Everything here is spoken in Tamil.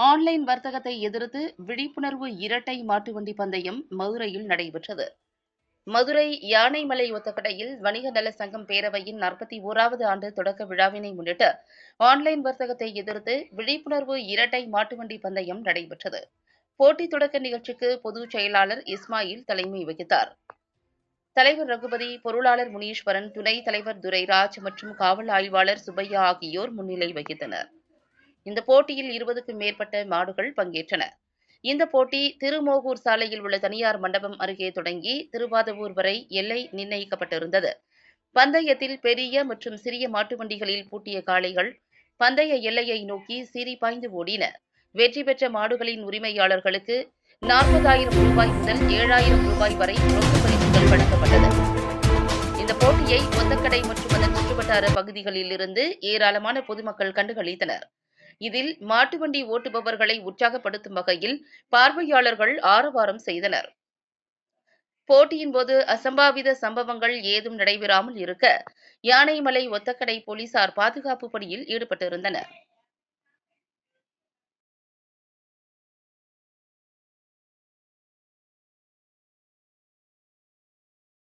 ஆன்லைன் வர்த்தகத்தை எதிர்த்து விழிப்புணர்வு இரட்டை மாட்டுவண்டி பந்தயம் மதுரையில் நடைபெற்றது. மதுரை யானைமலை ஒத்தக்கடையில் வணிக நல சங்கம் பேரவையின் 41வது ஆண்டு தொடக்க விழாவினை முன்னிட்டு ஆன்லைன் வர்த்தகத்தை எதிர்த்து விழிப்புணர்வு இரட்டை மாட்டுவண்டி பந்தயம் நடைபெற்றது. போட்டி தொடக்க நிகழ்ச்சிக்கு பொதுச் செயலாளர் இஸ்மாயில் தலைமை வகித்தார். தலைவர் ரகுபதி, பொருளாளர் முனீஸ்வரன், துணைத் தலைவர் துரைராஜ் மற்றும் காவல் ஆய்வாளர் சுப்பையா ஆகியோர் முன்னிலை வகித்தனர். இந்த போட்டியில் 20க்கும் மேற்பட்ட மாடுகள் பங்கேற்றன. இந்த போட்டி திருமோகூர் சாலையில் உள்ள தனியார் மண்டபம் அருகே தொடங்கி திருவாதவூர் வரை எல்லை நிர்ணயிக்கப்பட்டிருந்தது. பந்தயத்தில் பெரிய மற்றும் சிறிய மாட்டு வண்டிகளில் பூட்டிய காளைகள் பந்தய எல்லையை நோக்கி சீறி பாய்ந்து ஓடின. வெற்றி பெற்ற மாடுகளின் உரிமையாளர்களுக்கு 40,000 ரூபாய் முதல் 7,000 ரூபாய் வரை ரொக்க பரிசுகள் வழங்கப்பட்டது. இந்த போட்டியை ஒத்தக்கடை மற்றும் அதன் சுற்றுவட்டார பகுதிகளில் இருந்து ஏராளமான பொதுமக்கள் கண்டுகளித்தனர். இதில் மாட்டுவண்டி ஓட்டுபவர்களை உற்சாகப்படுத்தும் வகையில் பார்வையாளர்கள் ஆரவாரம் செய்தனர். போட்டியின்போது அசம்பாவித சம்பவங்கள் ஏதும் நடைபெறாமல் இருக்க யானைமலை ஒத்தக்கடை போலீசார் பாதுகாப்பு பணியில் ஈடுபட்டிருந்தனர்.